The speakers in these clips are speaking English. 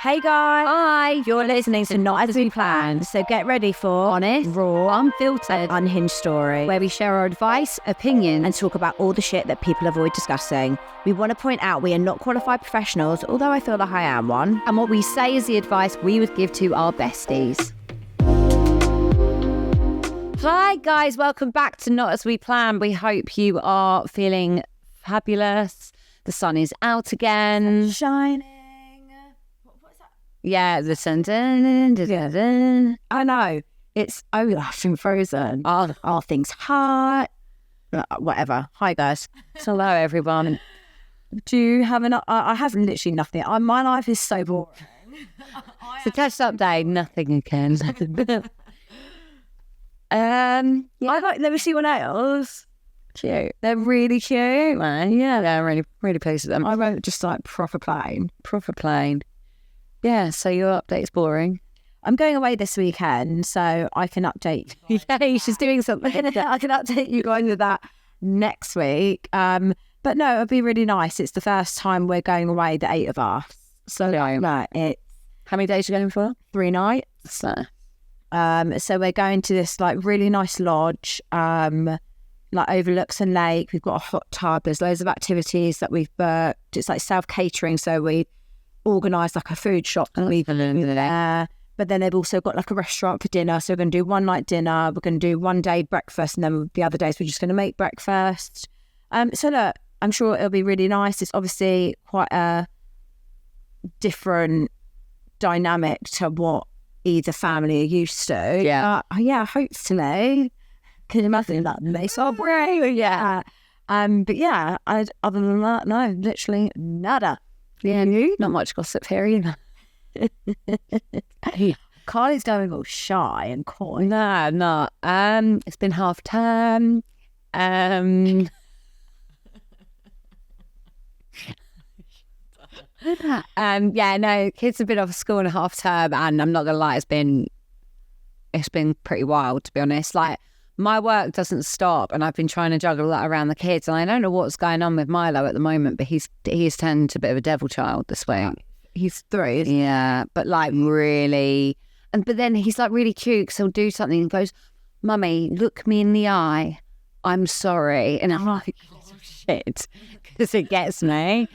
Hey guys. Hi. You're listening to Not As We Planned, so get ready for Honest, raw, unfiltered, unhinged story, where we share our advice, opinions, and talk about all the shit that people avoid discussing. We want to point out we are not qualified professionals, although I feel like I am one. and what we say is the advice we would give to our besties. Hi guys, welcome back to Not As We Planned. We hope you are feeling fabulous. The sun is out again. Shining. Yeah, the sun. I know. It's Olaf and Frozen. Are things hot? Whatever. Hi guys. Hello everyone. Do you have I have literally nothing. My life is so boring. So catch up day, nothing again. I like never see one else. Cute. They're really cute. Yeah, they're really pleased with them. I wrote just like proper plain. Proper plain. Yeah, so your update's boring. I'm going away this weekend, so I can update. Yay, she's doing something. I can update you guys with that next week. But no, it'll be really nice. It's the first time we're going away, the 8 of us. So it's How many days are you going for? 3 nights. So So we're going to this like really nice lodge, like overlooks a lake. We've got a hot tub. There's loads of activities that we've booked. It's like self-catering, so we organised like a food shop that we've there. But then they've also got like a restaurant for dinner. So we're going to do one night dinner. We're going to do one day breakfast, and then the other days we're just going to make breakfast. So look, I'm sure it'll be really nice. It's obviously quite a different dynamic to what either family are used to. Yeah. Yeah, hopefully. Can you imagine that? They so brave. Yeah. But yeah, other than that, no, literally nada. yeah, not much gossip here either. Carly's going all shy and coy. No. It's been half term. Yeah, no, kids have been off school in a half term, and I'm not gonna lie, it's been pretty wild, to be honest. Like, my work doesn't stop, and I've been trying to juggle that around the kids, and I don't know what's going on with Milo at the moment, but he's turned into a bit of a devil child this week. He's 3. Yeah, but like really, but then he's like really cute because he'll do something and goes, "Mummy, look me in the eye. I'm sorry," and I'm like, oh, shit, because it gets me.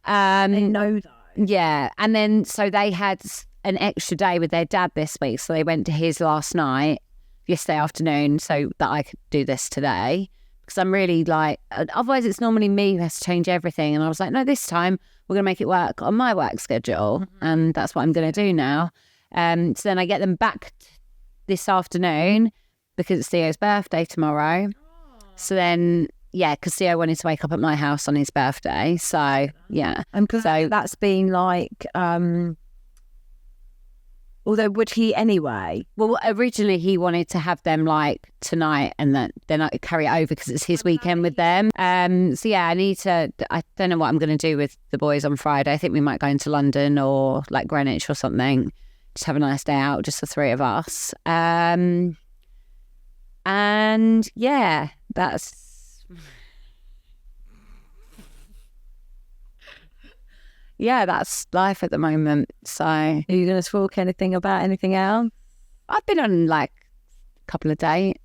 They know that. Yeah, and then so they had an extra day with their dad this week, so they went to his yesterday afternoon, so that I could do this today, because I'm really like, otherwise it's normally me who has to change everything, and I was like, no, this time we're going to make it work on my work schedule, and that's what I'm going to do now. So then I get them back this afternoon because it's Theo's birthday tomorrow. So then, yeah, because Theo wanted to wake up at my house on his birthday, so yeah. And because that's been like, although would he anyway? Well, originally he wanted to have them like tonight, and then I could carry it over because it's his weekend with them. So yeah, I don't know what I'm going to do with the boys on Friday. I think we might go into London or like Greenwich or something. Just have a nice day out, just the 3 of us. And yeah, that's... Yeah, that's life at the moment. So, Are you going to talk anything about anything else I've been on like a couple of dates.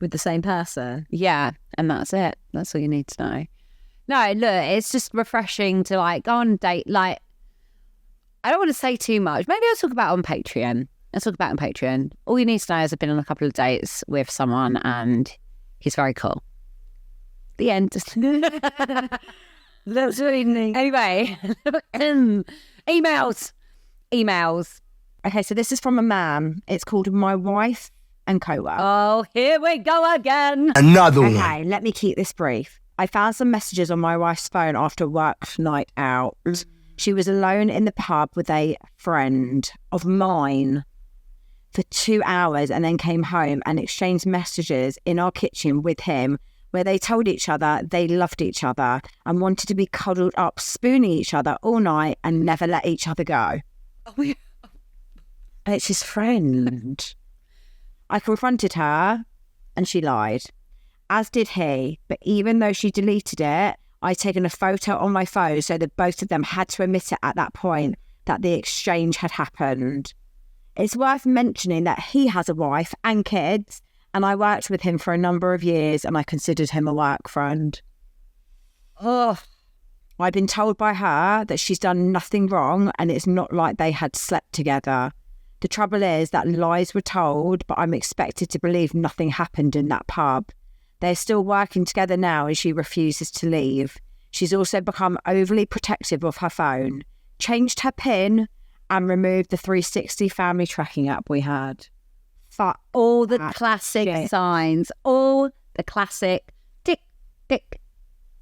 with the same person? Yeah, and that's it. That's all you need to know. No, look, it's just refreshing to like go on a date. Like, I don't want to say too much. Maybe I'll talk about it on Patreon. All you need to know is I've been on a couple of dates with someone, and he's very cool. The end. That's really Anyway, emails. Okay, so this is from a man. It's called My Wife and Co-worker. Oh, here we go again. Another one. Okay, let me keep this brief. I found some messages on my wife's phone after a work night out. She was alone in the pub with a friend of mine for 2 hours, and then came home and exchanged messages in our kitchen with him, where they told each other they loved each other and wanted to be cuddled up, spooning each other all night and never let each other go. And it's his friend. I confronted her and she lied, as did he. But even though she deleted it, I'd taken a photo on my phone so that both of them had to admit it at that point. that the exchange had happened. It's worth mentioning that he has a wife and kids, and I worked with him for a number of years and I considered him a work friend. Oh, I've been told by her that she's done nothing wrong and it's not like they had slept together. The trouble is that lies were told, but I'm expected to believe nothing happened in that pub. They're still working together now and she refuses to leave. She's also become overly protective of her phone, changed her PIN and removed the 360 family tracking app we had. All the classic signs, all the classic tick, tick,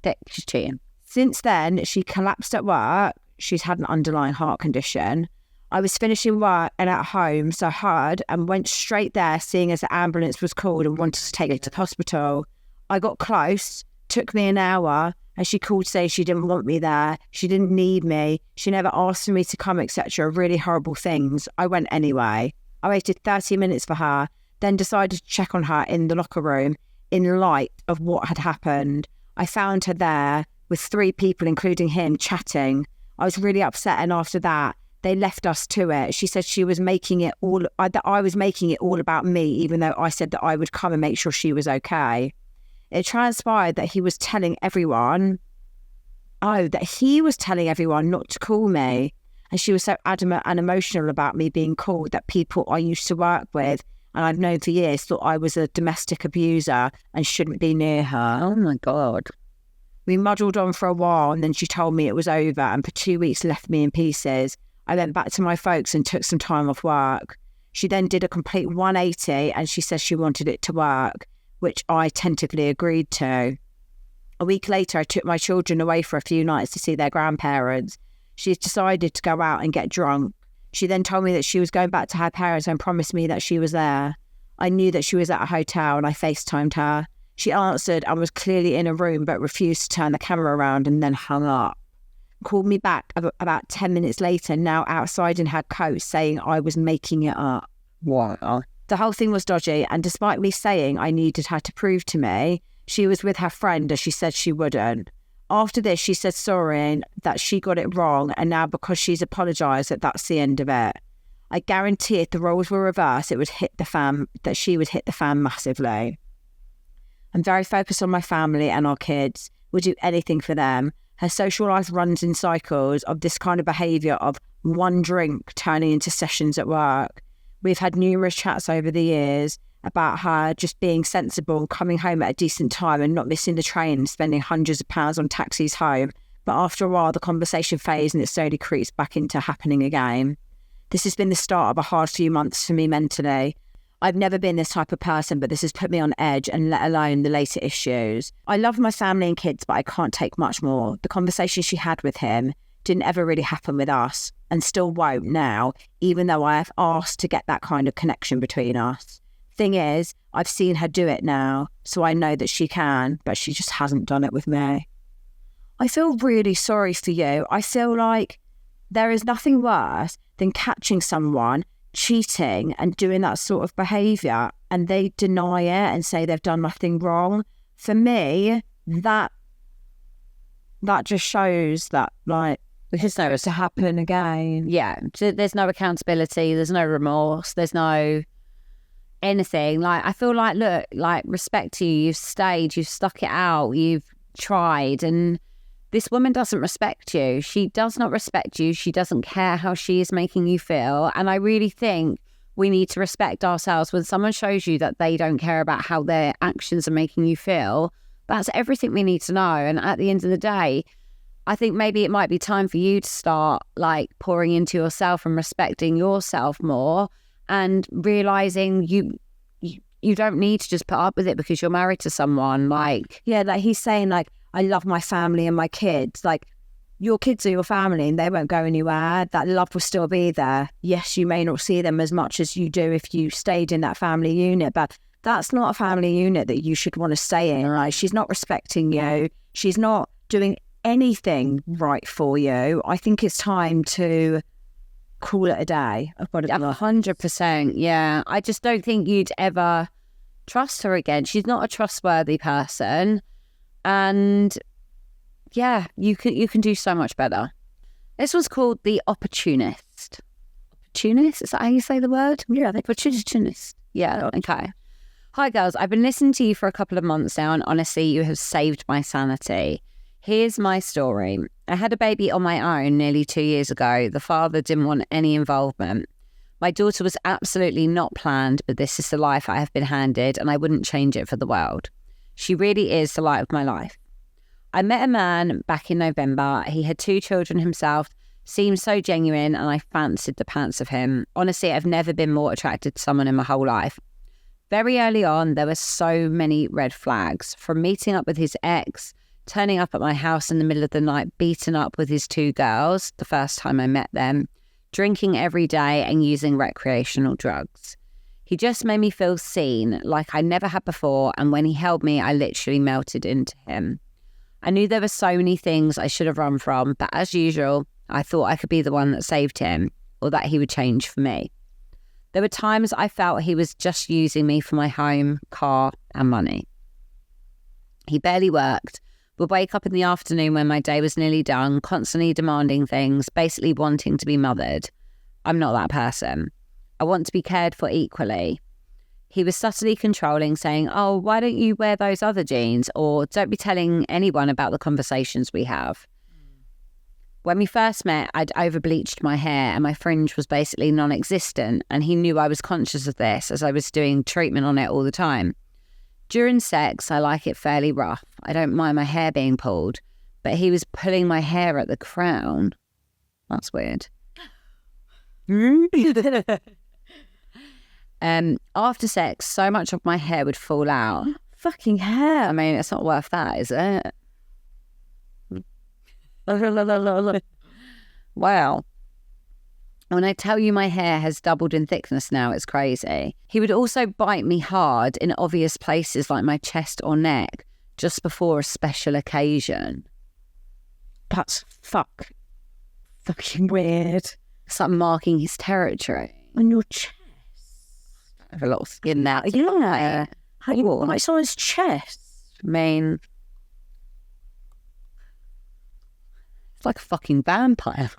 tick, she's cheating. Since then, she collapsed at work. She's had an underlying heart condition. I was finishing work and at home, so I heard and went straight there, seeing as the ambulance was called and wanted to take her to the hospital. I got close, took me an hour, and she called to say she didn't want me there. She didn't need me. She never asked for me to come, etc. Really horrible things. I went anyway. I waited 30 minutes for her, then decided to check on her in the locker room in light of what had happened. I found her there with 3 people, including him, chatting. I was really upset, and after that, they left us to it. She said she was making it all, that I was making it all about me, even though I said that I would come and make sure she was okay. It transpired that he was telling everyone, not to call me. And she was so adamant and emotional about me being called that people I used to work with and I've known for years thought I was a domestic abuser and shouldn't be near her. Oh my God. We muddled on for a while and then she told me it was over and for 2 weeks left me in pieces. I went back to my folks and took some time off work. She then did a complete 180 and she said she wanted it to work, which I tentatively agreed to. A week later, I took my children away for a few nights to see their grandparents. She decided to go out and get drunk. She then told me that she was going back to her parents and promised me that she was there. I knew that she was at a hotel and I FaceTimed her. She answered and was clearly in a room but refused to turn the camera around and then hung up. Called me back about 10 minutes later, now outside in her coat, saying I was making it up. Wow. The whole thing was dodgy, and despite me saying I needed her to prove to me, she was with her friend as she said she wouldn't. After this, she said sorry and that she got it wrong, and now because she's apologised, that's the end of it. I guarantee if the roles were reversed, it would hit the fan, that she would hit the fan massively. I'm very focused on my family and our kids. Would do anything for them. Her social life runs in cycles of this kind of behaviour of one drink turning into sessions at work. We've had numerous chats over the years about her just being sensible, coming home at a decent time and not missing the train and spending hundreds of pounds on taxis home. But after a while, the conversation fades and it slowly creeps back into happening again. This has been the start of a hard few months for me mentally. I've never been this type of person, but this has put me on edge, and let alone the later issues. I love my family and kids, but I can't take much more. The conversation she had with him didn't ever really happen with us, and still won't now, even though I have asked to get that kind of connection between us. Thing is, I've seen her do it now, so I know that she can, but she just hasn't done it with me. I feel really sorry for you. I feel like there is nothing worse than catching someone cheating and doing that sort of behaviour and they deny it and say they've done nothing wrong. For me, that just shows that, like, it's never to happen again. Yeah, there's no accountability, there's no remorse, there's no anything. Like, I feel like, look, like, respect to you, you've stayed, you've stuck it out, you've tried, and this woman doesn't respect you. She does not respect you. She doesn't care how she is making you feel. And I really think we need to respect ourselves. When someone shows you that they don't care about how their actions are making you feel, that's everything we need to know. And at the end of the day, I think maybe it might be time for you to start, like, pouring into yourself and respecting yourself more and realising you don't need to just put up with it because you're married to someone. Like, yeah, like he's saying, like, I love my family and my kids. Like, your kids are your family and they won't go anywhere. That love will still be there. Yes, you may not see them as much as you do if you stayed in that family unit, but that's not a family unit that you should want to stay in, right? She's not respecting you. She's not doing anything right for you. I think it's time to call it a day. I've got to 100%. Yeah. I just don't think you'd ever trust her again. She's not a trustworthy person. And yeah, you can do so much better. This was called The Opportunist. Opportunist? Is that how you say the word? Yeah, I think Opportunist. Yeah, okay. Hi, girls. I've been listening to you for a couple of months now, and honestly, you have saved my sanity. Here's my story. I had a baby on my own nearly 2 years ago. The father didn't want any involvement. My daughter was absolutely not planned, but this is the life I have been handed, and I wouldn't change it for the world. She really is the light of my life. I met a man back in November. He had 2 children himself, seemed so genuine, and I fancied the pants of him. Honestly, I've never been more attracted to someone in my whole life. Very early on, there were so many red flags, from meeting up with his ex, turning up at my house in the middle of the night, beaten up with his 2 girls the first time I met them, drinking every day and using recreational drugs. He just made me feel seen, like I never had before, and when he held me, I literally melted into him. I knew there were so many things I should have run from, but as usual, I thought I could be the one that saved him, or that he would change for me. There were times I felt he was just using me for my home, car, and money. He barely worked, would wake up in the afternoon when my day was nearly done, constantly demanding things, basically wanting to be mothered. I'm not that person. I want to be cared for equally. He was subtly controlling, saying, oh, why don't you wear those other jeans? Or don't be telling anyone about the conversations we have. When we first met, I'd over-bleached my hair and my fringe was basically non-existent, and he knew I was conscious of this as I was doing treatment on it all the time. During sex, I like it fairly rough. I don't mind my hair being pulled, but he was pulling my hair at the crown. That's weird. After sex, so much of my hair would fall out. fucking hair. I mean, it's not worth that, is it? Wow. When I tell you my hair has doubled in thickness now, it's crazy. He would also bite me hard in obvious places like my chest or neck just before a special occasion. That's fucking weird. It's like marking his territory. On your chest. I have a lot of skin now. Yeah. How you want like someone's chest? I mean, it's like a fucking vampire.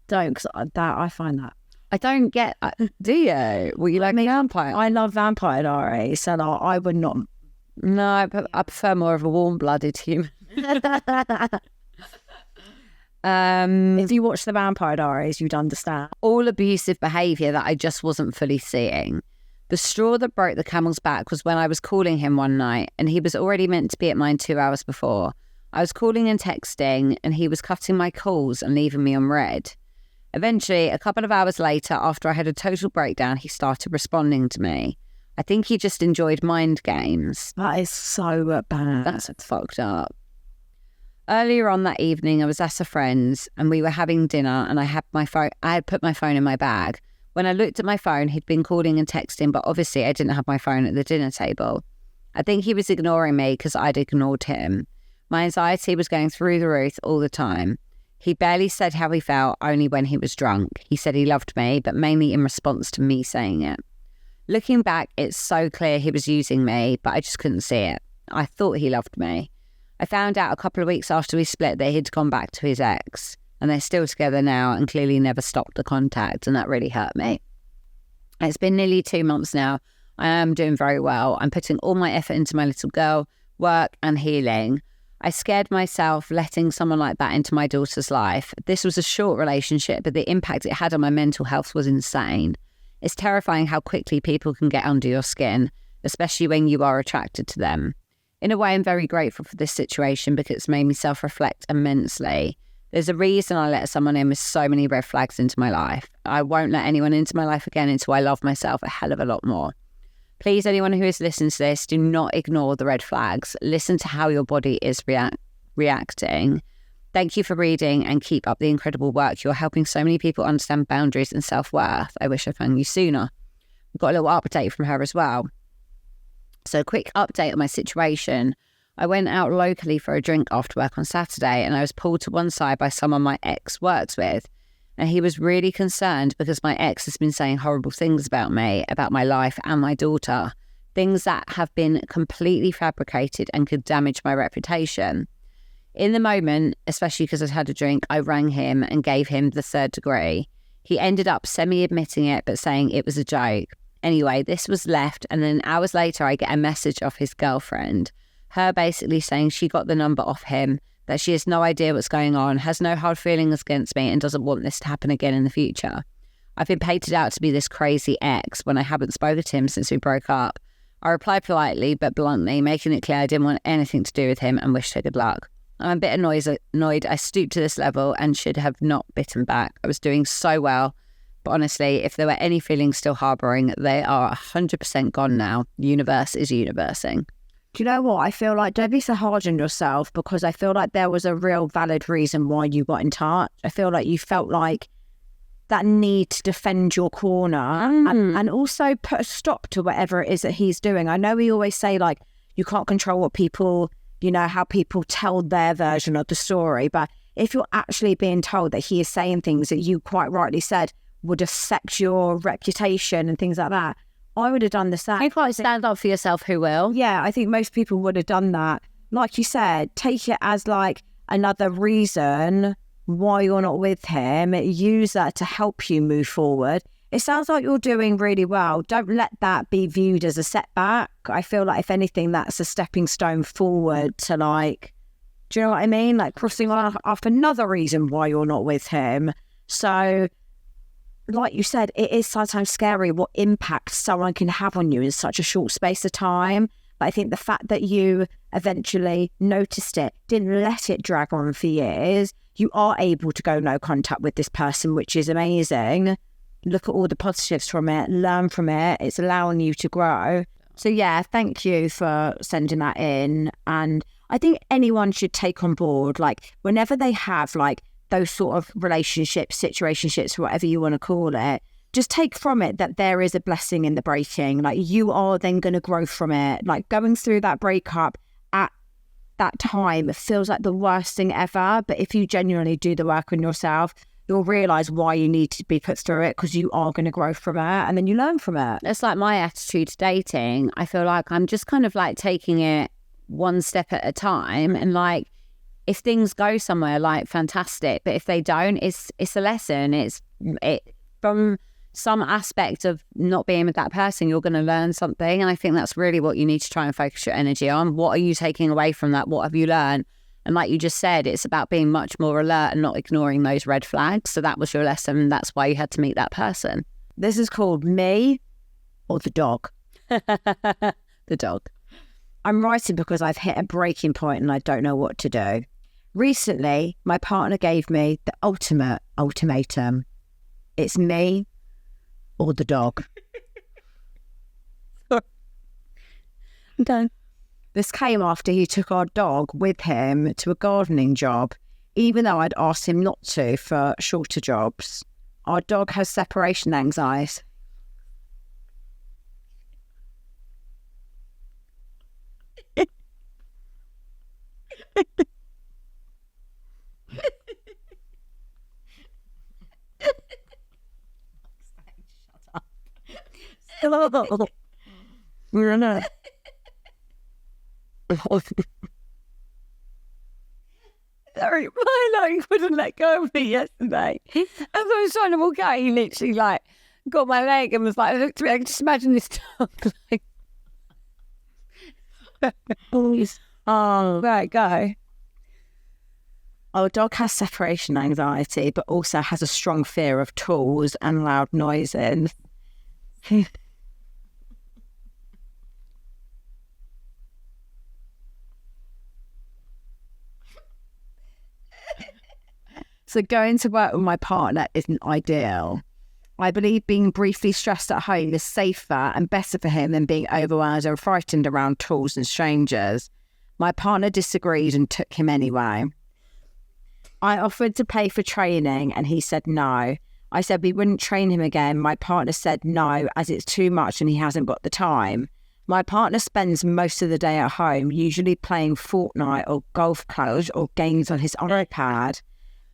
Don't, because I find that. I don't get. Do you? Well, you like vampire? I love vampire diaries, so I would not. No, I prefer more of a warm-blooded human. If you watch the Vampire Diaries, you'd understand. All abusive behaviour that I just wasn't fully seeing. The straw that broke the camel's back was when I was calling him one night, and he was already meant to be at mine 2 hours before. I was calling and texting, and he was cutting my calls and leaving me on red. Eventually, a couple of hours later, after I had a total breakdown, he started responding to me. I think he just enjoyed mind games. That is so bad. That's fucked up. Earlier on that evening, I was at a friend's and we were having dinner, and I had put my phone in my bag. When I looked at my phone, he'd been calling and texting, but obviously I didn't have my phone at the dinner table. I think he was ignoring me because I'd ignored him. My anxiety was going through the roof all the time. He barely said how he felt, only when he was drunk. He said he loved me, but mainly in response to me saying it. Looking back, it's so clear he was using me, but I just couldn't see it. I thought he loved me. I found out a couple of weeks after we split that he'd gone back to his ex, and they're still together now and clearly never stopped the contact, and that really hurt me. It's been nearly 2 months now. I am doing very well. I'm putting all my effort into my little girl, work and healing. I scared myself letting someone like that into my daughter's life. This was a short relationship, but the impact it had on my mental health was insane. It's terrifying how quickly people can get under your skin, especially when you are attracted to them. In a way, I'm very grateful for this situation because it's made me self-reflect immensely. There's a reason I let someone in with so many red flags into my life. I won't let anyone into my life again until I love myself a hell of a lot more. Please, anyone who is listening to this, do not ignore the red flags. Listen to how your body is reacting. Thank you for reading and keep up the incredible work. You're helping so many people understand boundaries and self-worth. I wish I found you sooner. We've got a little update from her as well. So a quick update on my situation. I went out locally for a drink after work on Saturday, and I was pulled to one side by someone my ex works with. And he was really concerned because my ex has been saying horrible things about me, about my life and my daughter. Things that have been completely fabricated and could damage my reputation. In the moment, especially because I'd had a drink, I rang him and gave him the 3rd degree. He ended up semi-admitting it, but saying it was a joke. Anyway, this was left, and then hours later, I get a message off his girlfriend, her basically saying she got the number off him, that she has no idea what's going on, has no hard feelings against me, and doesn't want this to happen again in the future. I've been painted out to be this crazy ex when I haven't spoken to him since we broke up. I replied politely but bluntly, making it clear I didn't want anything to do with him and wished her good luck. I'm a bit annoyed I stooped to this level and should have not bitten back. I was doing so well. But honestly, if there were any feelings still harbouring, they are 100% gone now. Universe is universing. Do you know what? I feel like don't be so hard on yourself, because I feel like there was a real valid reason why you got in touch. I feel like you felt like that need to defend your corner and also put a stop to whatever it is that he's doing. I know we always say, like, you can't control what people, you know, how people tell their version of the story. But if you're actually being told that he is saying things that you quite rightly said would affect your reputation and things like that, I would have done the same. You can't stand up for yourself, who will? Yeah, I think most people would have done that. Like you said, take it as like another reason why you're not with him. Use that to help you move forward. It sounds like you're doing really well. Don't let that be viewed as a setback. I feel like, if anything, that's a stepping stone forward to, like, do you know what I mean? Like crossing off another reason why you're not with him. So, like you said, it is sometimes scary what impact someone can have on you in such a short space of time. But I think the fact that you eventually noticed it, didn't let it drag on for years, you are able to go no contact with this person, which is amazing. Look at all the positives from it, learn from it. It's allowing you to grow. So yeah, thank you for sending that in. And I think anyone should take on board, like, whenever they have like those sort of relationships, situationships, whatever you want to call it, just take from it that there is a blessing in the breaking. Like, you are then going to grow from it. Like, going through that breakup at that time, it feels like the worst thing ever. But if you genuinely do the work on yourself, you'll realise why you need to be put through it, because you are going to grow from it and then you learn from it. It's like my attitude to dating. I feel like I'm just kind of like taking it one step at a time, and like, if things go somewhere, like, fantastic. But if they don't, it's a lesson. It from some aspect of not being with that person, you're going to learn something. And I think that's really what you need to try and focus your energy on. What are you taking away from that? What have you learned? And like you just said, it's about being much more alert and not ignoring those red flags. So that was your lesson. That's why you had to meet that person. This is called Me or the Dog. The dog. I'm writing because I've hit a breaking point and I don't know what to do. Recently, my partner gave me the ultimate ultimatum. It's me or the dog. I'm done. This came after he took our dog with him to a gardening job, even though I'd asked him not to for shorter jobs. Our dog has separation anxiety. Shut up. Sorry, my leg wouldn't let go of me yesterday. As I was trying to walk out, he literally like got my leg and was like, looked at me. I can just imagine this dog like, oh, right, go. Our dog has separation anxiety, but also has a strong fear of tools and loud noises. So going to work with my partner isn't ideal. I believe being briefly stressed at home is safer and better for him than being overwhelmed and frightened around tools and strangers. My partner disagreed and took him anyway. I offered to pay for training and he said no. I said we wouldn't train him again. My partner said no, as it's too much and he hasn't got the time. My partner spends most of the day at home, usually playing Fortnite or golf clubs or games on his iPad.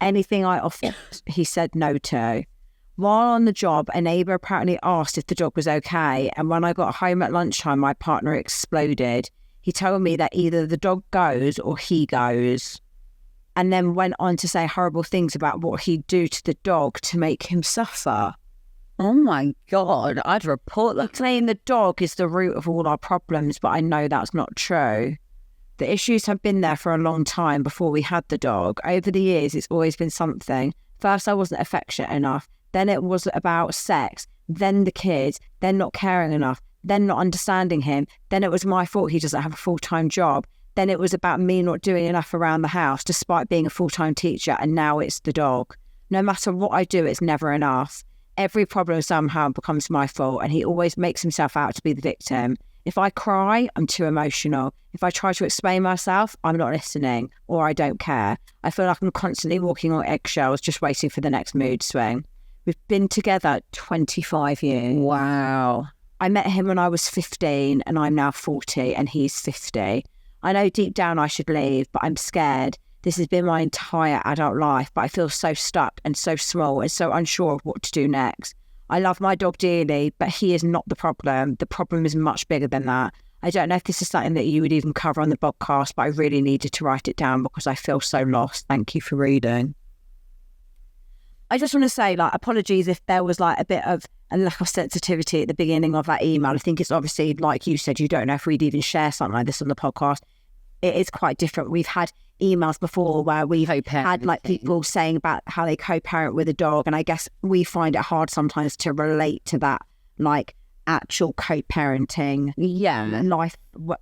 Anything I offered, he said no to. While on the job, a neighbour apparently asked if the dog was okay, and when I got home at lunchtime, my partner exploded. He told me that either the dog goes or he goes. and then went on to say horrible things about what he'd do to the dog to make him suffer. Oh my God, I'd report that. Claiming the dog is the root of all our problems, but I know that's not true. The issues have been there for a long time before we had the dog. Over the years, it's always been something. First, I wasn't affectionate enough. Then it was about sex. Then the kids. Then not caring enough. Then not understanding him. Then it was my fault he doesn't have a full-time job. Then it was about me not doing enough around the house, despite being a full-time teacher. And now it's the dog. No matter what I do, it's never enough. Every problem somehow becomes my fault, and he always makes himself out to be the victim. If I cry, I'm too emotional. If I try to explain myself, I'm not listening, or I don't care. I feel like I'm constantly walking on eggshells, just waiting for the next mood swing. We've been together 25 years. Wow. I met him when I was 15, and I'm now 40, and he's 50. I know deep down I should leave, but I'm scared. This has been my entire adult life, but I feel so stuck and so small and so unsure of what to do next. I love my dog dearly, but he is not the problem. The problem is much bigger than that. I don't know if this is something that you would even cover on the podcast, but I really needed to write it down because I feel so lost. Thank you for reading. I just want to say, apologies if there was a bit of a lack of sensitivity at the beginning of that email. I think it's obviously, like you said, you don't know if we'd even share something like this on the podcast. It is quite different. We've had emails before where we've had people saying about how they co-parent with a dog, and I guess we find it hard sometimes to relate to that actual co-parenting life.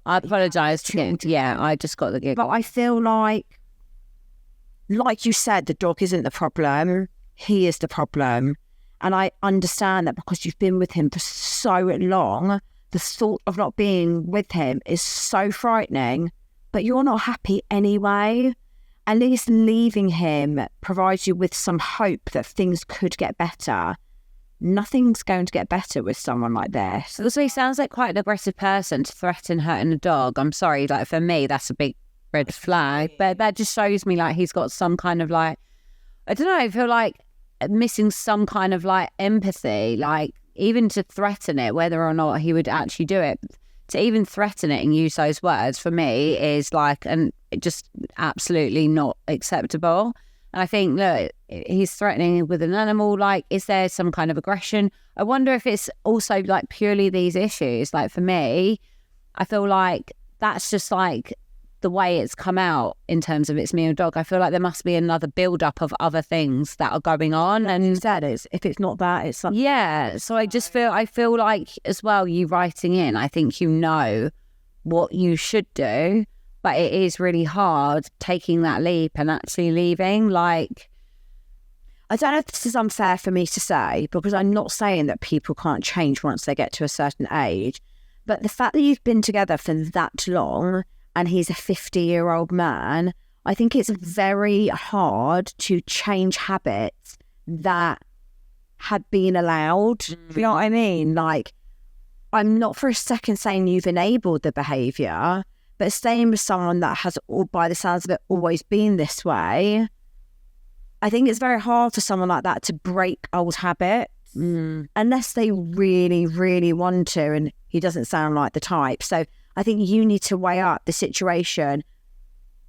I apologise. I just got the giggle. But I feel like you said, the dog isn't the problem. He is the problem. And I understand that because you've been with him for so long, the thought of not being with him is so frightening. But you're not happy anyway. At least leaving him provides you with some hope that things could get better. Nothing's going to get better with someone like this. Also, he sounds like quite an aggressive person to threaten hurting a dog. I'm sorry, for me, that's a big red flag. But that just shows me he's got some kind of I don't know, I feel like missing some kind of empathy, even to threaten it, whether or not he would actually do it. To even threaten it and use those words for me is just absolutely not acceptable. And I think, look, he's threatening with an animal. Is there some kind of aggression? I wonder if it's also purely these issues. For me, I feel like that's just the way it's come out in terms of it's me and dog. I feel like there must be another build-up of other things that are going on. And that is, if it's not that, it's something. Yeah. So I feel like as well, you writing in, I think you know what you should do, but it is really hard taking that leap and actually leaving. I don't know if this is unfair for me to say, because I'm not saying that people can't change once they get to a certain age, but the fact that you've been together for that long and he's a 50-year-old man, I think it's very hard to change habits that had been allowed. You know what I mean? I'm not for a second saying you've enabled the behaviour, but staying with someone that has, by the sounds of it, always been this way, I think it's very hard for someone like that to break old habits unless they really, really want to, and he doesn't sound like the type. So I think you need to weigh up the situation.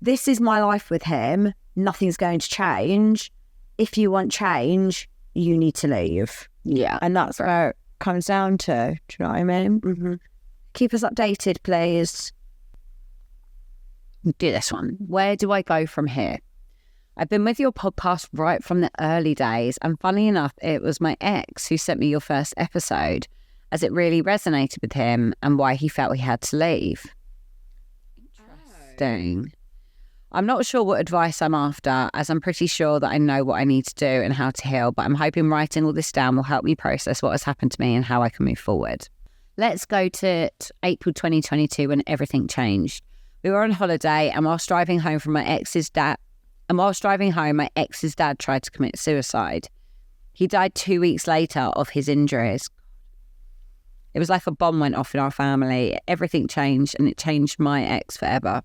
This is my life with him. Nothing's going to change. If you want change, you need to leave. Yeah. And that's where it comes down to. Do you know what I mean? Mm-hmm. Keep us updated, please. Do this one. Where do I go from here? I've been with your podcast right from the early days, and funny enough, it was my ex who sent me your first episode, as it really resonated with him and why he felt he had to leave. Interesting. I'm not sure what advice I'm after, as I'm pretty sure that I know what I need to do and how to heal, but I'm hoping writing all this down will help me process what has happened to me and how I can move forward. Let's go to April 2022 when everything changed. We were on holiday, and whilst driving home, my ex's dad tried to commit suicide. He died 2 weeks later of his injuries. It was like a bomb went off in our family. Everything changed, and it changed my ex forever.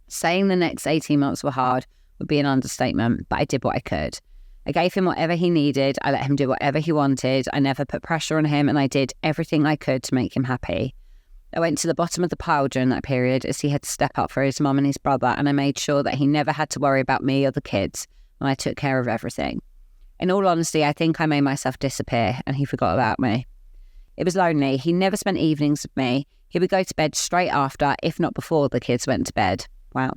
Saying the next 18 months were hard would be an understatement, but I did what I could. I gave him whatever he needed. I let him do whatever he wanted. I never put pressure on him, and I did everything I could to make him happy. I went to the bottom of the pile during that period as he had to step up for his mum and his brother, and I made sure that he never had to worry about me or the kids, and I took care of everything. In all honesty, I think I made myself disappear and he forgot about me. It was lonely. He never spent evenings with me. He would go to bed straight after, if not before, the kids went to bed. Wow.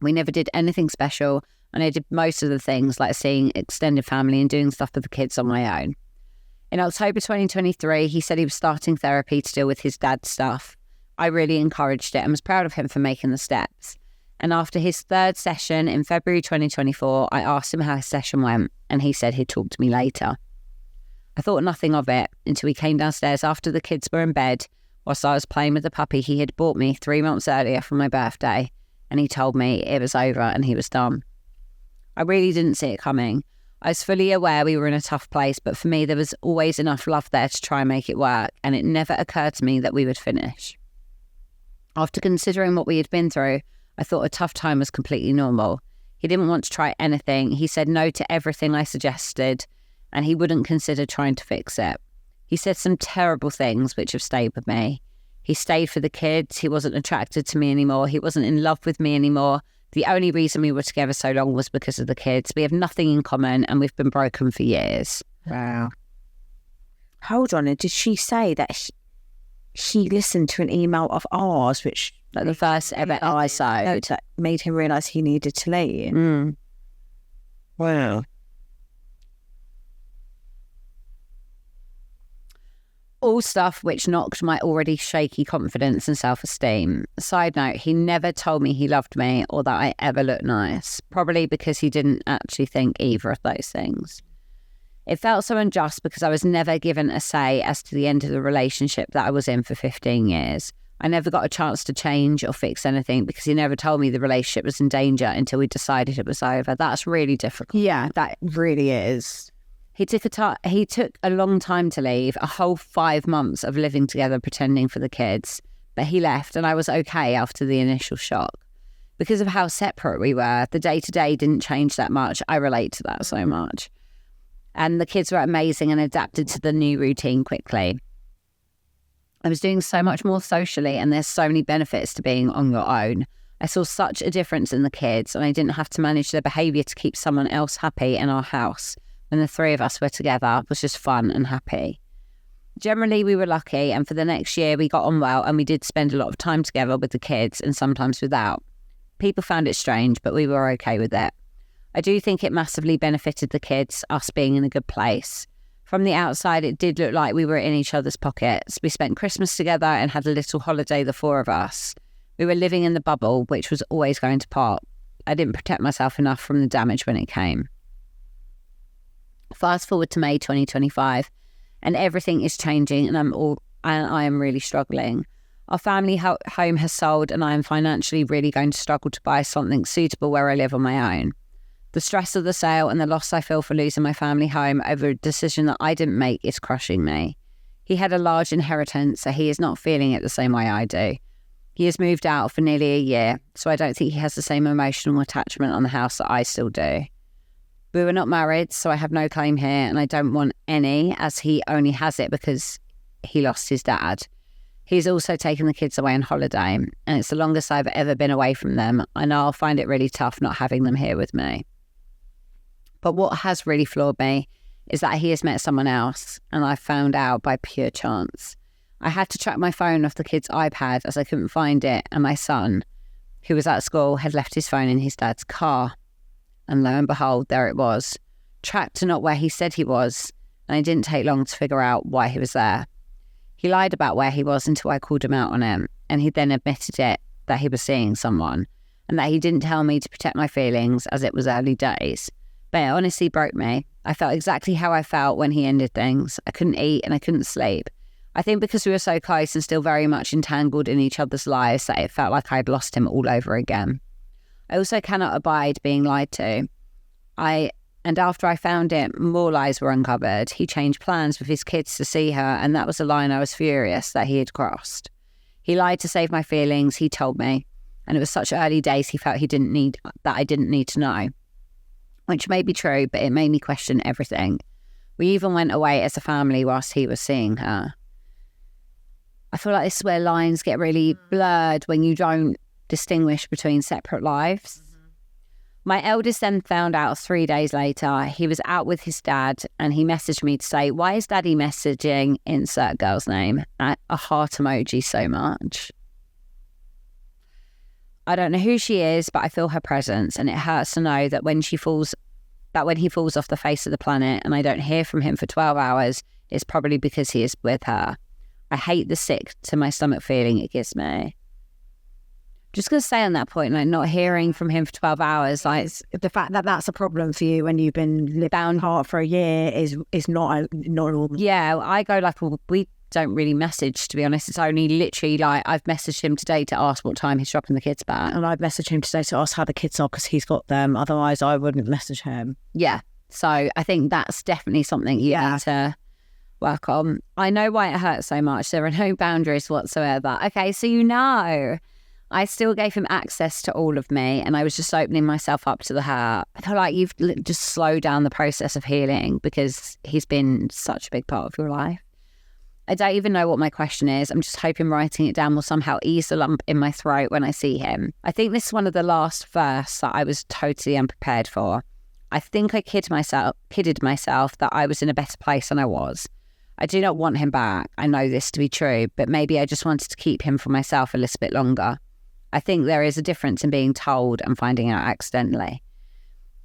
We never did anything special, and I did most of the things like seeing extended family and doing stuff with the kids on my own. In October 2023, he said he was starting therapy to deal with his dad's stuff. I really encouraged it and was proud of him for making the steps. And after his third session in February 2024, I asked him how his session went, and he said he'd talk to me later. I thought nothing of it until he came downstairs after the kids were in bed whilst I was playing with the puppy he had bought me 3 months earlier for my birthday, and he told me it was over and he was done. I really didn't see it coming. I was fully aware we were in a tough place, but for me there was always enough love there to try and make it work, and it never occurred to me that we would finish. After considering what we had been through, I thought a tough time was completely normal. He didn't want to try anything. He said no to everything I suggested, and he wouldn't consider trying to fix it. He said some terrible things which have stayed with me. He stayed for the kids. He wasn't attracted to me anymore. He wasn't in love with me anymore. The only reason we were together so long was because of the kids. We have nothing in common, and we've been broken for years. Wow. Hold on, and did she say that she listened to an email of ours, which Like the first ever episode that made him realise he needed to leave? Wow. All stuff which knocked my already shaky confidence and self-esteem. Side note, he never told me he loved me or that I ever looked nice, probably because he didn't actually think either of those things. It felt so unjust because I was never given a say as to the end of the relationship that I was in for 15 years. I never got a chance to change or fix anything because he never told me the relationship was in danger until we decided it was over. That's really difficult. Yeah, that really is. He took a long time to leave, a whole 5 months of living together pretending for the kids. But he left and I was okay after the initial shock. Because of how separate we were, the day-to-day didn't change that much. I relate to that so much. And the kids were amazing and adapted to the new routine quickly. I was doing so much more socially, and there's so many benefits to being on your own. I saw such a difference in the kids, and I didn't have to manage their behaviour to keep someone else happy in our house. When the three of us were together, it was just fun and happy. Generally, we were lucky, and for the next year, we got on well, and we did spend a lot of time together with the kids, and sometimes without. People found it strange, but we were okay with it. I do think it massively benefited the kids, us being in a good place. From the outside, it did look like we were in each other's pockets. We spent Christmas together and had a little holiday, the four of us. We were living in the bubble, which was always going to pop. I didn't protect myself enough from the damage when it came. Fast forward to May 2025, and everything is changing, and I am really struggling. Our family home has sold, and I am financially really going to struggle to buy something suitable where I live on my own. The stress of the sale and the loss I feel for losing my family home over a decision that I didn't make is crushing me. He had a large inheritance, so he is not feeling it the same way I do. He has moved out for nearly a year, so I don't think he has the same emotional attachment on the house that I still do. We were not married, so I have no claim here, and I don't want any, as he only has it because he lost his dad. He's also taken the kids away on holiday, and it's the longest I've ever been away from them. I know I'll find it really tough not having them here with me. But what has really floored me is that he has met someone else, and I found out by pure chance. I had to track my phone off the kid's iPad as I couldn't find it, and my son, who was at school, had left his phone in his dad's car. And lo and behold, there it was, tracked to not where he said he was, and it didn't take long to figure out why he was there. He lied about where he was until I called him out on it, and he then admitted it, that he was seeing someone, and that he didn't tell me to protect my feelings as it was early days. But it honestly broke me. I felt exactly how I felt when he ended things. I couldn't eat and I couldn't sleep. I think because we were so close and still very much entangled in each other's lives that it felt like I'd lost him all over again. I also cannot abide being lied to. And after I found it, more lies were uncovered. He changed plans with his kids to see her, and that was a line I was furious that he had crossed. He lied to save my feelings, he told me, and it was such early days he felt I didn't need to know. Which may be true, but it made me question everything. We even went away as a family whilst he was seeing her. I feel like this is where lines get really blurred when you don't distinguish between separate lives. My eldest then found out 3 days later he was out with his dad, and he messaged me to say, why is daddy messaging insert girl's name? A heart emoji so much. I don't know who she is, but I feel her presence, and it hurts to know that when he falls off the face of the planet and I don't hear from him for 12 hours, it's probably because he is with her. I hate the sick to my stomach feeling it gives me. Just going to say on that point, like not hearing from him for 12 hours, like the fact that that's a problem for you when you've been living apart for a year is not normal. Yeah, I go like, well, we don't really message, to be honest. It's only literally like I've messaged him today to ask what time he's dropping the kids back. And I've messaged him today to ask how the kids are because he's got them. Otherwise, I wouldn't message him. Yeah. So I think that's definitely something you need to work on. I know why it hurts so much. There are no boundaries whatsoever. Okay, so I still gave him access to all of me, and I was just opening myself up to the hurt. I feel like you've just slowed down the process of healing because he's been such a big part of your life. I don't even know what my question is. I'm just hoping writing it down will somehow ease the lump in my throat when I see him. I think this is one of the last firsts that I was totally unprepared for. I think I kidded myself that I was in a better place than I was. I do not want him back. I know this to be true, but maybe I just wanted to keep him for myself a little bit longer. I think there is a difference in being told and finding out accidentally.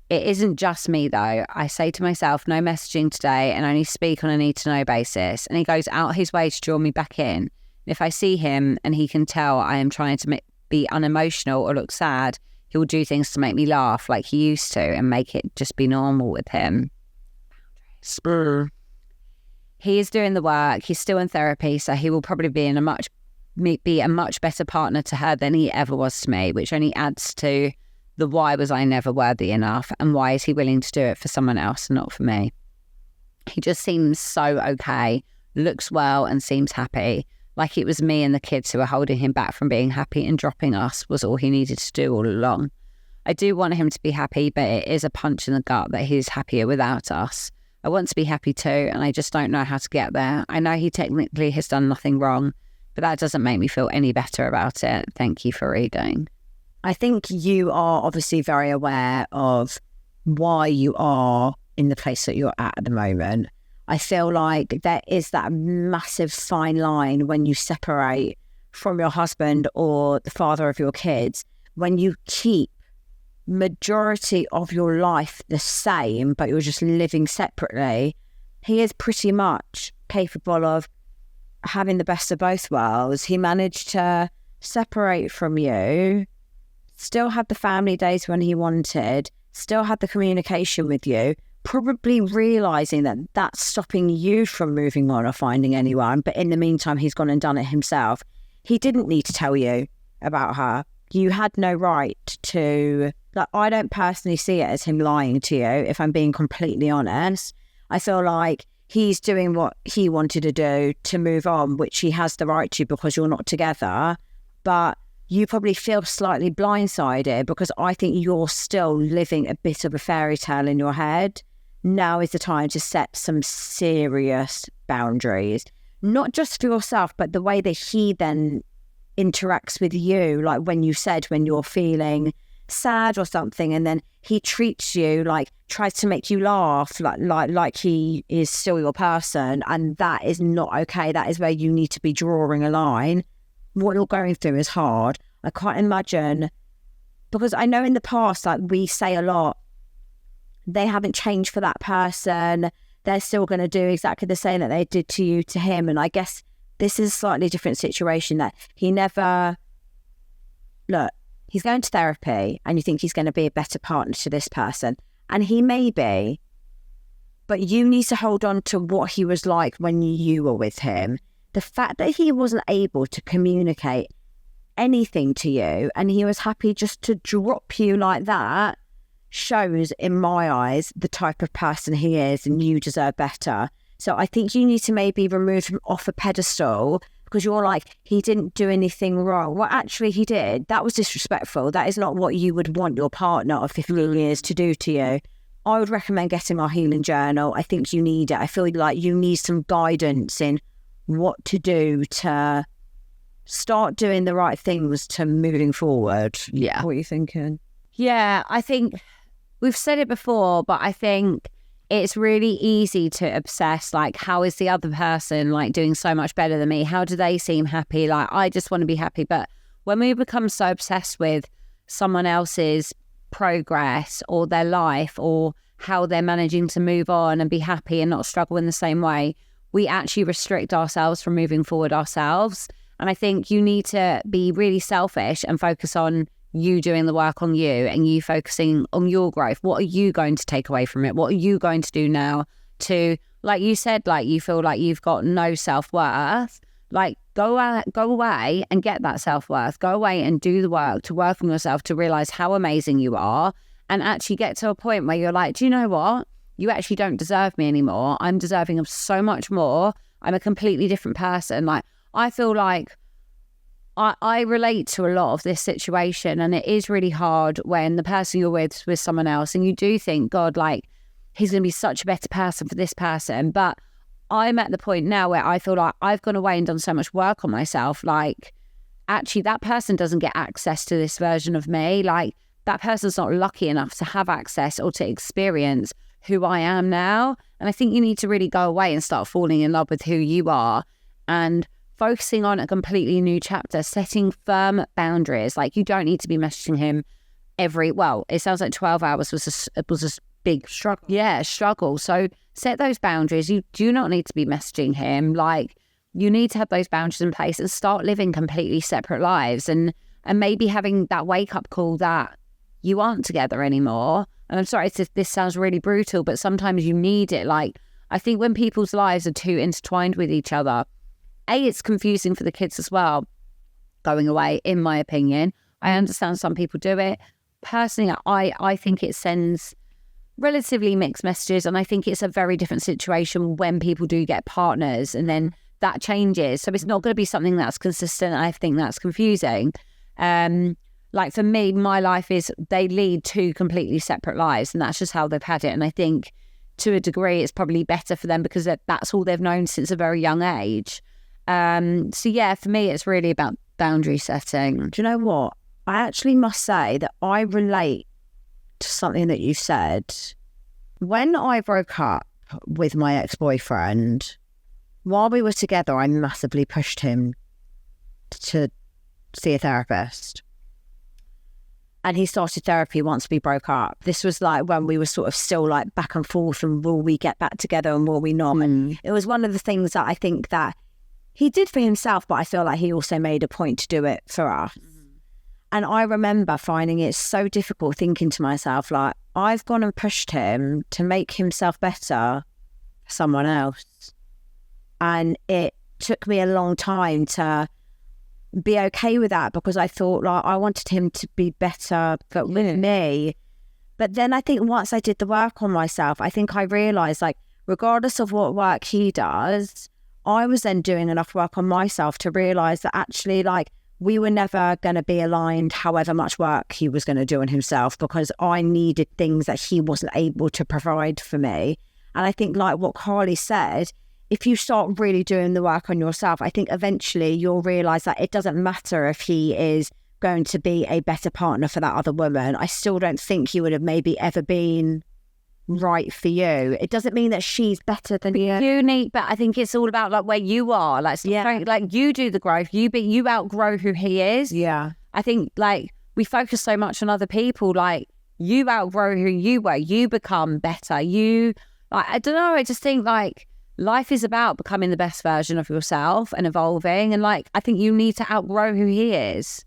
It isn't just me though. I say to myself, no messaging today and only speak on a need-to-know basis. And he goes out his way to draw me back in. And if I see him and he can tell I am trying to be unemotional or look sad, he will do things to make me laugh like he used to and make it just be normal with him. Spur. He is doing the work. He's still in therapy, so he will probably be a much better partner to her than he ever was to me, which only adds to the why was I never worthy enough, and why is he willing to do it for someone else and not for me? He just seems so okay, looks well and seems happy, like it was me and the kids who were holding him back from being happy, and dropping us was all he needed to do all along. I do want him to be happy, but it is a punch in the gut that he's happier without us. I want to be happy too, and I just don't know how to get there. I know he technically has done nothing wrong, but that doesn't make me feel any better about it. Thank you for reading. I think you are obviously very aware of why you are in the place that you're at the moment. I feel like there is that massive fine line when you separate from your husband or the father of your kids, when you keep majority of your life the same, but you're just living separately. He is pretty much capable of having the best of both worlds. He managed to separate from you, still had the family days when he wanted, still had the communication with you, probably realising that that's stopping you from moving on or finding anyone. But in the meantime, he's gone and done it himself. He didn't need to tell you about her. You had no right to... Like, I don't personally see it as him lying to you, if I'm being completely honest. I feel like he's doing what he wanted to do to move on, which he has the right to because you're not together. But you probably feel slightly blindsided because I think you're still living a bit of a fairy tale in your head. Now is the time to set some serious boundaries, not just for yourself, but the way that he then interacts with you. Like when you're feeling sad or something, and then he treats you like, tries to make you laugh like he is still your person, and that is not okay. That is where you need to be drawing a line. What you're going through is hard. I can't imagine, because I know in the past, like we say a lot, they haven't changed for that person, they're still going to do exactly the same that they did to you to him. And I guess this is a slightly different situation, that he never... Look, he's going to therapy and you think he's going to be a better partner to this person. And he may be, but you need to hold on to what he was like when you were with him. The fact that he wasn't able to communicate anything to you and he was happy just to drop you like that shows, in my eyes, the type of person he is, and you deserve better. So I think you need to maybe remove him off a pedestal, because you're like, he didn't do anything wrong. Well, actually, he did. That was disrespectful. That is not what you would want your partner of 15 years to do to you. I would recommend getting our healing journal. I think you need it. I feel like you need some guidance in what to do to start doing the right things to moving forward. Yeah. What are you thinking? Yeah, I think we've said it before, but I think it's really easy to obsess, like, how is the other person, like, doing so much better than me? How do they seem happy? Like, I just want to be happy. But when we become so obsessed with someone else's progress or their life or how they're managing to move on and be happy and not struggle in the same way, we actually restrict ourselves from moving forward ourselves. And I think you need to be really selfish and focus on you doing the work on you and you focusing on your growth. What are you going to take away from it? What are you going to do now to, like you said, like you feel like you've got no self-worth? Like go away and get that self-worth. Go away and do the work to work on yourself, to realize how amazing you are, and actually get to a point where you're like, do you know what? You actually don't deserve me anymore. I'm deserving of so much more. I'm a completely different person. Like, I feel like I relate to a lot of this situation, and it is really hard when the person you're with someone else and you do think, God, like, he's going to be such a better person for this person. But I'm at the point now where I feel like I've gone away and done so much work on myself. Like, actually, that person doesn't get access to this version of me. Like, that person's not lucky enough to have access or to experience who I am now. And I think you need to really go away and start falling in love with who you are and focusing on a completely new chapter, setting firm boundaries. Like, you don't need to be messaging him it sounds like 12 hours was a big struggle. Yeah, struggle. So set those boundaries. You do not need to be messaging him. Like, you need to have those boundaries in place and start living completely separate lives, and maybe having that wake up call that you aren't together anymore. And I'm sorry, this sounds really brutal, but sometimes you need it. Like, I think when people's lives are too intertwined with each other, it's confusing for the kids as well, going away, in my opinion. I understand some people do it. Personally, I think it sends relatively mixed messages, and I think it's a very different situation when people do get partners and then that changes. So it's not going to be something that's consistent. I think that's confusing. Like, for me, my life is, they lead two completely separate lives, and that's just how they've had it. And I think to a degree it's probably better for them because that's all they've known since a very young age. So yeah, for me, it's really about boundary setting. Do you know what? I actually must say that I relate to something that you said. When I broke up with my ex-boyfriend, while we were together, I massively pushed him to see a therapist. And he started therapy once we broke up. This was like when we were sort of still like back and forth and will we get back together and will we not? And it was one of the things that I think that he did for himself, but I feel like he also made a point to do it for us. And I remember finding it so difficult, thinking to myself, like, I've gone and pushed him to make himself better for someone else. And it took me a long time to be okay with that, because I thought, like, I wanted him to be better but with me. But then I think once I did the work on myself, I think I realised, like, regardless of what work he does, I was then doing enough work on myself to realise that actually, like, we were never going to be aligned however much work he was going to do on himself, because I needed things that he wasn't able to provide for me. And I think, like what Carly said, if you start really doing the work on yourself, I think eventually you'll realise that it doesn't matter if he is going to be a better partner for that other woman. I still don't think he would have maybe ever been right for you. It doesn't mean that she's better than you. Unique, but I think it's all about like where you are. Like, like you do the growth. You outgrow who he is. Yeah. I think like we focus so much on other people. Like, you outgrow who you were. You become better. You, like, I don't know. I just think like life is about becoming the best version of yourself and evolving. And like, I think you need to outgrow who he is.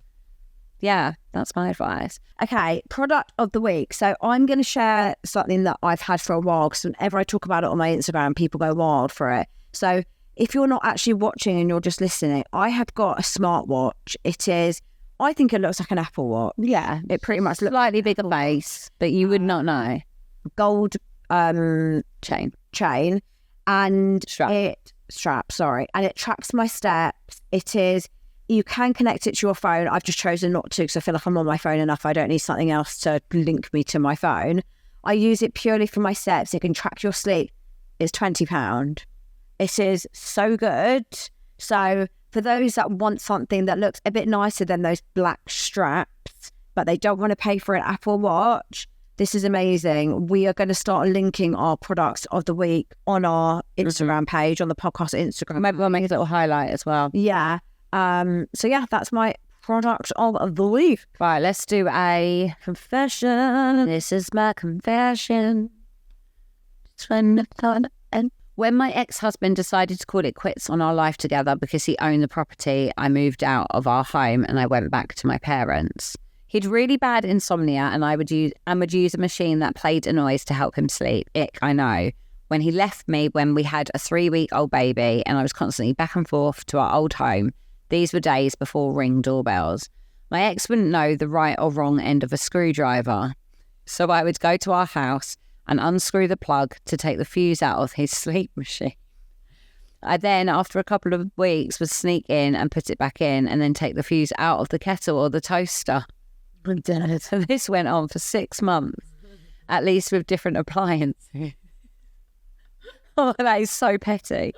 Yeah, that's my advice. Okay, product of the week. So I'm going to share something that I've had for a while, because whenever I talk about it on my Instagram, people go wild for it. So if you're not actually watching and you're just listening, I have got a smartwatch. It is, I think it looks like an Apple Watch. Yeah, It pretty much looks slightly bigger base, but you would not know. gold Chain. and Strap. and it tracks my steps. It is, you can connect it to your phone. I've just chosen not to because I feel like I'm on my phone enough. I don't need something else to link me to my phone. I use it purely for my steps. It can track your sleep. It's £20. It is so good. So for those that want something that looks a bit nicer than those black straps, but they don't want to pay for an Apple Watch, this is amazing. We are going to start linking our products of the week on our Instagram page, on the podcast Instagram. Maybe we'll make a little highlight as well. Yeah. So yeah, that's my product of the week. Right, let's do a confession. This is my confession. When my ex-husband decided to call it quits on our life together because he owned the property, I moved out of our home and I went back to my parents. He'd really bad insomnia and I would use a machine that played a noise to help him sleep. Ick, I know. When he left me when we had a 3-week-old baby and I was constantly back and forth to our old home, these were days before Ring doorbells. My ex wouldn't know the right or wrong end of a screwdriver. So I would go to our house and unscrew the plug to take the fuse out of his sleep machine. I then, after a couple of weeks, would sneak in and put it back in and then take the fuse out of the kettle or the toaster. So this went on for 6 months, at least with different appliances. Oh, that is so petty.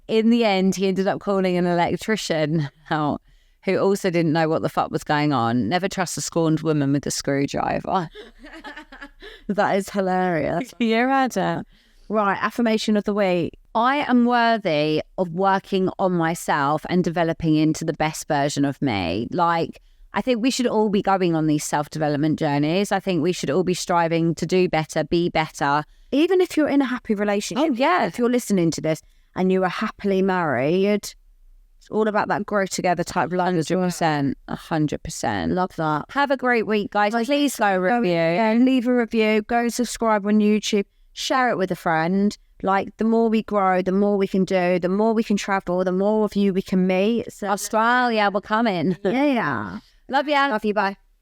In the end, he ended up calling an electrician out, who also didn't know what the fuck was going on. Never trust a scorned woman with a screwdriver. That is hilarious. You're at it. Right, affirmation of the week. I am worthy of working on myself and developing into the best version of me. Like, I think we should all be going on these self-development journeys. I think we should all be striving to do better, be better. Even if you're in a happy relationship. Oh, yeah. If you're listening to this and you are happily married, it's all about that grow together type language. 100%. Love that. Have a great week, guys. Please go review. Yeah, leave a review. Go and subscribe on YouTube. Share it with a friend. Like, the more we grow, the more we can do, the more we can travel, the more of you we can meet. So, Australia, we're coming. yeah. Love ya. Love you. Bye.